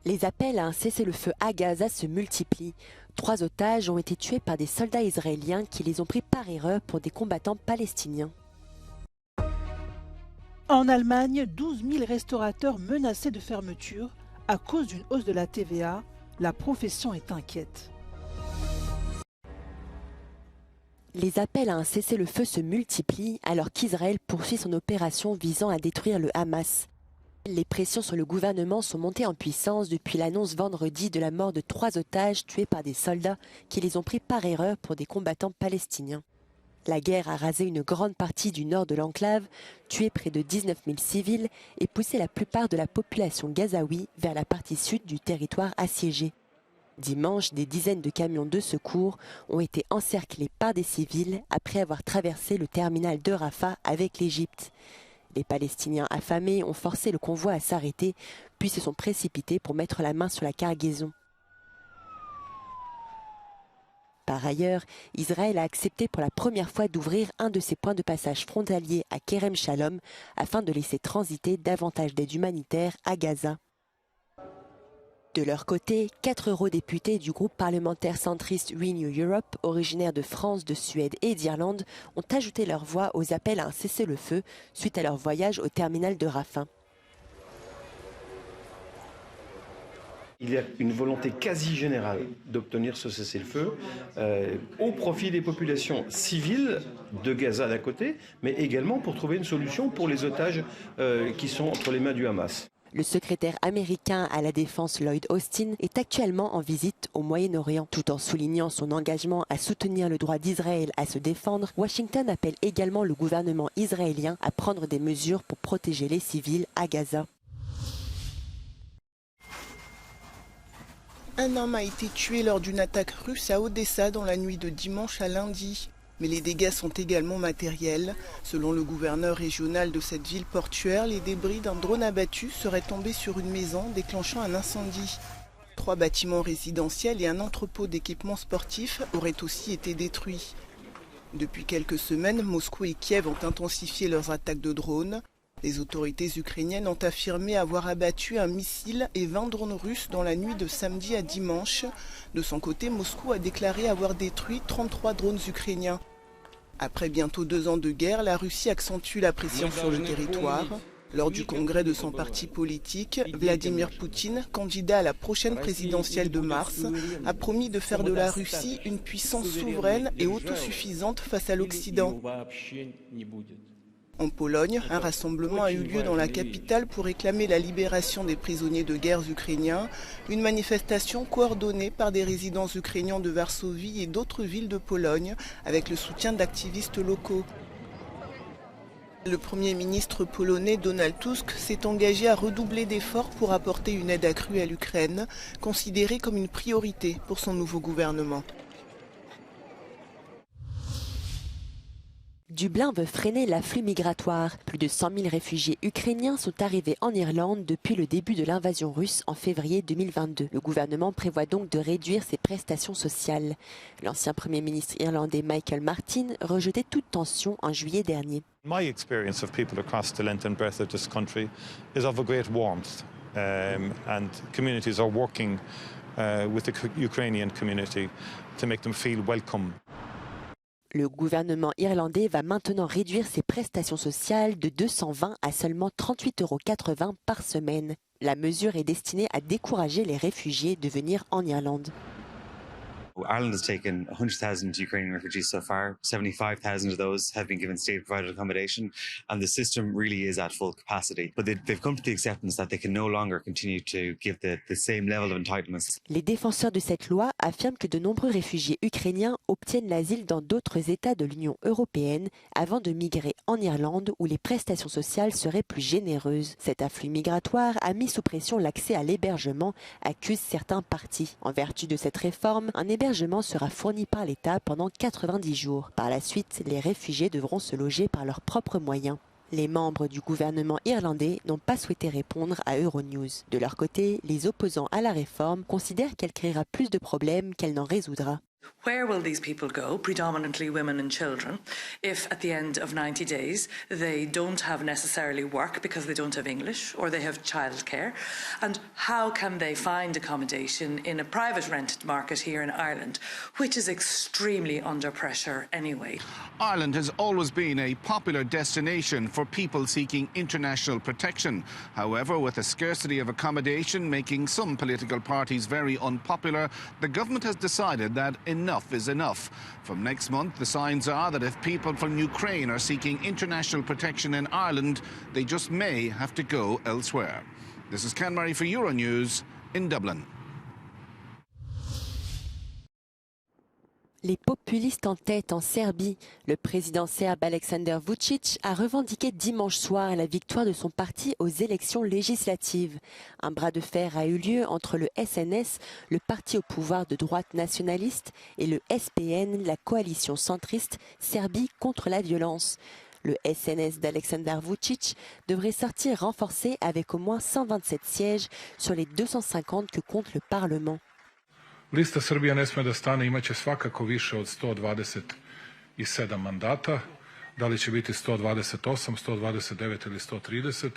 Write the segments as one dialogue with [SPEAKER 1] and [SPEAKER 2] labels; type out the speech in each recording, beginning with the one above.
[SPEAKER 1] Les appels à un cessez-le-feu à Gaza se multiplient. 3 otages ont été tués par des soldats israéliens qui les ont pris par erreur pour des combattants palestiniens.
[SPEAKER 2] En Allemagne, 12 000 restaurateurs menacés de fermeture à cause d'une hausse de la TVA. La profession est inquiète.
[SPEAKER 1] Les appels à un cessez-le-feu se multiplient alors qu'Israël poursuit son opération visant à détruire le Hamas. Les pressions sur le gouvernement sont montées en puissance depuis l'annonce vendredi de la mort de 3 otages tués par des soldats qui les ont pris par erreur pour des combattants palestiniens. La guerre a rasé une grande partie du nord de l'enclave, tué près de 19 000 civils et poussé la plupart de la population gazaoui vers la partie sud du territoire assiégé. Dimanche, des dizaines de camions de secours ont été encerclés par des civils après avoir traversé le terminal de Rafah avec l'Égypte. Les Palestiniens affamés ont forcé le convoi à s'arrêter, puis se sont précipités pour mettre la main sur la cargaison. Par ailleurs, Israël a accepté pour la première fois d'ouvrir un de ses points de passage frontaliers à Kerem Shalom afin de laisser transiter davantage d'aide humanitaire à Gaza. De leur côté, 4 eurodéputés du groupe parlementaire centriste Renew Europe, originaires de France, de Suède et d'Irlande, ont ajouté leur voix aux appels à un cessez-le-feu suite à leur voyage au terminal de Rafah.
[SPEAKER 3] Il y a une volonté quasi générale d'obtenir ce cessez-le-feu au profit des populations civiles de Gaza d'un côté, mais également pour trouver une solution pour les otages qui sont entre les mains du Hamas.
[SPEAKER 1] Le secrétaire américain à la défense Lloyd Austin est actuellement en visite au Moyen-Orient. Tout en soulignant son engagement à soutenir le droit d'Israël à se défendre, Washington appelle également le gouvernement israélien à prendre des mesures pour protéger les civils à Gaza.
[SPEAKER 4] Un homme a été tué lors d'une attaque russe à Odessa dans la nuit de dimanche à lundi. Mais les dégâts sont également matériels. Selon le gouverneur régional de cette ville portuaire, les débris d'un drone abattu seraient tombés sur une maison, déclenchant un incendie. 3 bâtiments résidentiels et un entrepôt d'équipements sportifs auraient aussi été détruits. Depuis quelques semaines, Moscou et Kiev ont intensifié leurs attaques de drones. Les autorités ukrainiennes ont affirmé avoir abattu un missile et 20 drones russes dans la nuit de samedi à dimanche. De son côté, Moscou a déclaré avoir détruit 33 drones ukrainiens. Après bientôt 2 ans de guerre, la Russie accentue la pression sur le territoire. Lors du congrès de son parti politique, Vladimir Poutine, candidat à la prochaine présidentielle de mars, a promis de faire de la Russie une puissance souveraine et autosuffisante face à l'Occident. En Pologne, un rassemblement a eu lieu dans la capitale pour réclamer la libération des prisonniers de guerre ukrainiens, une manifestation coordonnée par des résidents ukrainiens de Varsovie et d'autres villes de Pologne, avec le soutien d'activistes locaux. Le Premier ministre polonais Donald Tusk s'est engagé à redoubler d'efforts pour apporter une aide accrue à l'Ukraine, considérée comme une priorité pour son nouveau gouvernement.
[SPEAKER 1] Dublin veut freiner l'afflux migratoire. Plus de 100 000 réfugiés ukrainiens sont arrivés en Irlande depuis le début de l'invasion russe en février 2022. Le gouvernement prévoit donc de réduire ses prestations sociales. L'ancien Premier ministre irlandais Michael Martin rejetait toute tension en juillet dernier.
[SPEAKER 5] My experience of people across the length and breadth of this country is of a great warmth, and communities are working with the Ukrainian community to make them feel welcome.
[SPEAKER 1] Le gouvernement irlandais va maintenant réduire ses prestations sociales de 220 à seulement 38,80 € par semaine. La mesure est destinée à décourager les réfugiés de venir en Irlande.
[SPEAKER 6] Ireland has taken 100,000 Ukrainian refugees so far. 75,000 of those have been given state-provided accommodation, and the system really is at full capacity. But they've come to the acceptance that they can no longer continue to give the same level of entitlements.
[SPEAKER 1] Les défenseurs de cette loi affirment que de nombreux réfugiés ukrainiens obtiennent l'asile dans d'autres États de l'Union européenne avant de migrer en Irlande où les prestations sociales seraient plus généreuses. Cet afflux migratoire a mis sous pression l'accès à l'hébergement, accusent certains partis. En vertu de cette réforme, un hébergement sera fourni par l'État pendant 90 jours. Par la suite, les réfugiés devront se loger par leurs propres moyens. Les membres du gouvernement irlandais n'ont pas souhaité répondre à Euronews. De leur côté, les opposants à la réforme considèrent qu'elle créera plus de problèmes qu'elle n'en résoudra.
[SPEAKER 7] Where will these people go, predominantly women and children, if at the end of 90 days they don't have necessarily work because they don't have English or they have childcare? And how can they find accommodation in a private rented market here in Ireland, which is extremely under pressure anyway?
[SPEAKER 8] Ireland has always been a popular destination for people seeking international protection. However, with a scarcity of accommodation making some political parties very unpopular, the government has decided that enough is enough. From next month, the signs are that if people from Ukraine are seeking international protection in Ireland, they just may have to go elsewhere. This is Ken Murray for Euronews in Dublin.
[SPEAKER 1] Les populistes en tête en Serbie. Le président serbe Aleksandar Vučić a revendiqué dimanche soir la victoire de son parti aux élections législatives. Un bras de fer a eu lieu entre le SNS, le parti au pouvoir de droite nationaliste, et le SPN, la coalition centriste Serbie contre la violence. Le SNS d'Aleksandar Vučić devrait sortir renforcé avec au moins 127 sièges sur les 250 que compte le Parlement.
[SPEAKER 9] Lista Srbija ne sme da stane, imaće svakako više od 127 mandata. Da li će biti 128, 129 ili 130?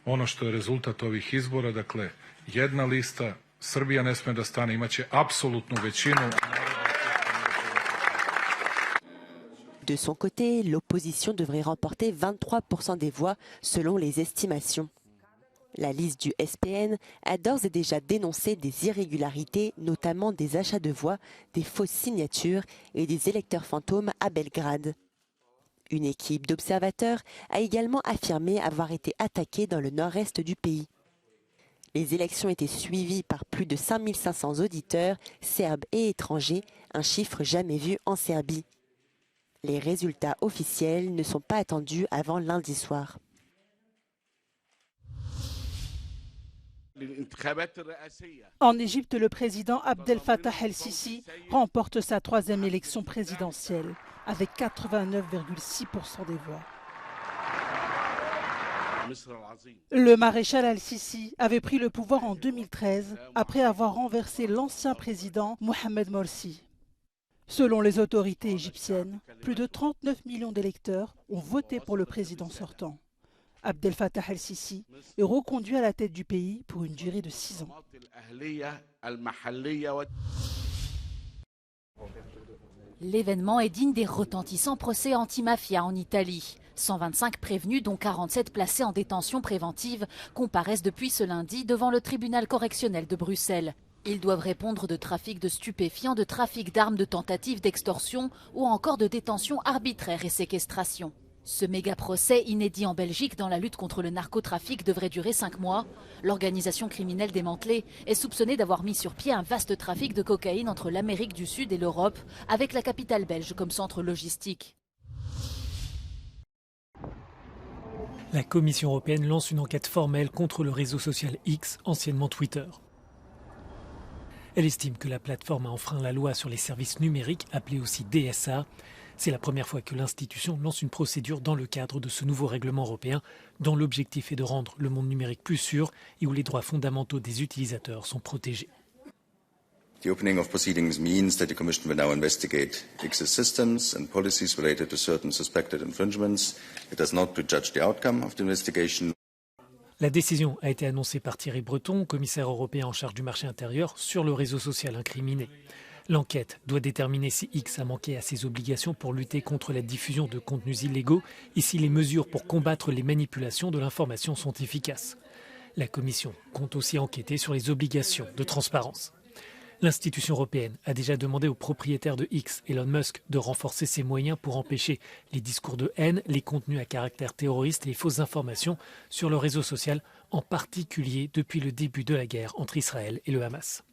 [SPEAKER 9] Ono što je rezultat ovih izbora, dakle, jedna lista, Srbija ne sme da stane, imaće apsolutnu većinu.
[SPEAKER 1] De son côté, l'opposition devrait remporter 23% des voix selon les estimations. La liste du SPN a d'ores et déjà dénoncé des irrégularités, notamment des achats de voix, des fausses signatures et des électeurs fantômes à Belgrade. Une équipe d'observateurs a également affirmé avoir été attaquée dans le nord-est du pays. Les élections étaient suivies par plus de 5500 auditeurs, serbes et étrangers, un chiffre jamais vu en Serbie. Les résultats officiels ne sont pas attendus avant lundi soir.
[SPEAKER 2] En Égypte, le président Abdel Fattah el-Sisi remporte sa troisième élection présidentielle avec 89,6% des voix. Le maréchal al-Sisi avait pris le pouvoir en 2013 après avoir renversé l'ancien président Mohamed Morsi. Selon les autorités égyptiennes, plus de 39 millions d'électeurs ont voté pour le président sortant. Abdel Fattah el-Sisi est reconduit à la tête du pays pour une durée de 6 ans.
[SPEAKER 10] L'événement est digne des retentissants procès anti-mafia en Italie. 125 prévenus, dont 47 placés en détention préventive, comparaissent depuis ce lundi devant le tribunal correctionnel de Bruxelles. Ils doivent répondre de trafic de stupéfiants, de trafic d'armes, de tentatives d'extorsion ou encore de détention arbitraire et séquestration. Ce méga-procès inédit en Belgique dans la lutte contre le narcotrafic devrait durer 5 mois. L'organisation criminelle démantelée est soupçonnée d'avoir mis sur pied un vaste trafic de cocaïne entre l'Amérique du Sud et l'Europe, avec la capitale belge comme centre logistique.
[SPEAKER 11] La Commission européenne lance une enquête formelle contre le réseau social X, anciennement Twitter. Elle estime que la plateforme a enfreint la loi sur les services numériques, appelée aussi DSA. C'est la première fois que l'institution lance une procédure dans le cadre de ce nouveau règlement européen, dont l'objectif est de rendre le monde numérique plus sûr et où les droits fondamentaux des utilisateurs sont protégés.
[SPEAKER 12] The opening of proceedings means that the Commission will now investigate X's systems and policies related to certain suspected infringements. It has not to judge the outcome of the investigation.
[SPEAKER 11] La décision a été annoncée par Thierry Breton, commissaire européen en charge du marché intérieur, sur le réseau social incriminé. L'enquête doit déterminer si X a manqué à ses obligations pour lutter contre la diffusion de contenus illégaux et si les mesures pour combattre les manipulations de l'information sont efficaces. La Commission compte aussi enquêter sur les obligations de transparence. L'institution européenne a déjà demandé au propriétaire de X, Elon Musk, de renforcer ses moyens pour empêcher les discours de haine, les contenus à caractère terroriste et les fausses informations sur le réseau social, en particulier depuis le début de la guerre entre Israël et le Hamas.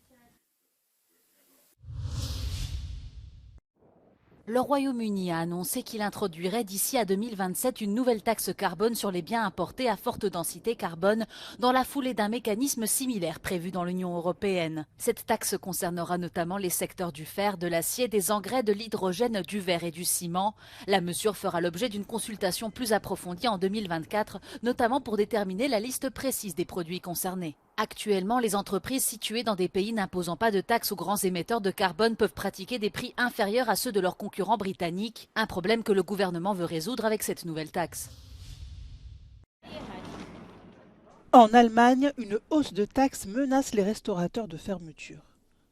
[SPEAKER 10] Le Royaume-Uni a annoncé qu'il introduirait d'ici à 2027 une nouvelle taxe carbone sur les biens importés à forte densité carbone dans la foulée d'un mécanisme similaire prévu dans l'Union européenne. Cette taxe concernera notamment les secteurs du fer, de l'acier, des engrais, de l'hydrogène, du verre et du ciment. La mesure fera l'objet d'une consultation plus approfondie en 2024, notamment pour déterminer la liste précise des produits concernés. Actuellement, les entreprises situées dans des pays n'imposant pas de taxes aux grands émetteurs de carbone peuvent pratiquer des prix inférieurs à ceux de leurs concurrents britanniques, un problème que le gouvernement veut résoudre avec cette nouvelle taxe.
[SPEAKER 2] En Allemagne, une hausse de taxes menace les restaurateurs de fermeture.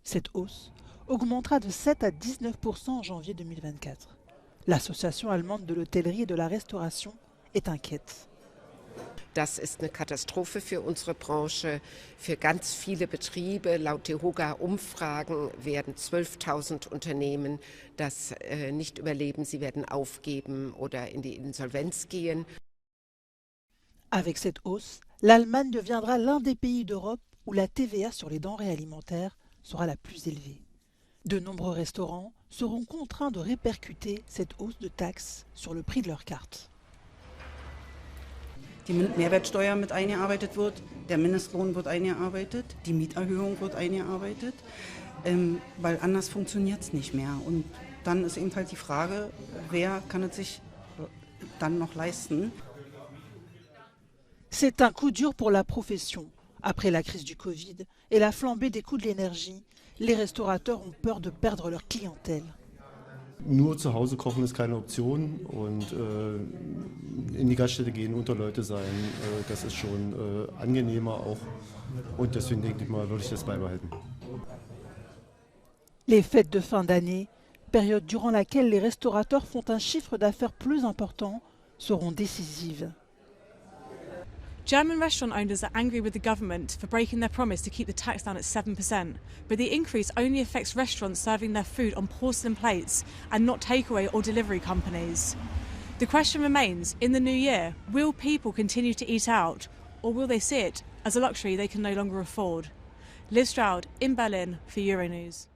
[SPEAKER 2] Cette hausse augmentera de 7 à 19% en janvier 2024. L'association allemande de l'hôtellerie et de la restauration est inquiète.
[SPEAKER 13] Das ist eine Katastrophe für unsere Branche, für ganz viele Betriebe. Laut DEHOGA-Umfragen werden 12.000 Unternehmen das nicht überleben. Sie werden aufgeben oder in die Insolvenz gehen.
[SPEAKER 2] Avec cette hausse, l'Allemagne deviendra l'un des pays d'Europe où la TVA sur les denrées alimentaires sera la plus élevée. De nombreux restaurants seront contraints de répercuter cette hausse de taxes sur le prix de leurs cartes.
[SPEAKER 14] Die Mehrwertsteuer mit eingearbeitet wird, der Mindestlohn wird eingearbeitet, die Mieterhöhung wird eingearbeitet, weil anders funktioniert es nicht mehr. Und dann ist eben halt die Frage, wer kann es sich dann noch leisten?
[SPEAKER 2] C'est un coup dur pour la profession. Après la crise du Covid et la flambée des coûts de l'énergie, les restaurateurs ont peur de perdre leur clientèle.
[SPEAKER 15] Nur zu Hause kochen ist keine Option und in die Gaststätte gehen, unter Leute sein, das ist schon angenehmer auch und deswegen denke ich mal, würde ich das beibehalten.
[SPEAKER 2] Les fêtes de fin d'année, période durant laquelle les restaurateurs font un chiffre d'affaires plus important, seront décisives.
[SPEAKER 16] German restaurant owners are angry with the government for breaking their promise to keep the tax down at 7%, but the increase only affects restaurants serving their food on porcelain plates and not takeaway or delivery companies. The question remains, in the new year, will people continue to eat out, or will they see it as a luxury they can no longer afford? Liv Stroud in Berlin for Euronews.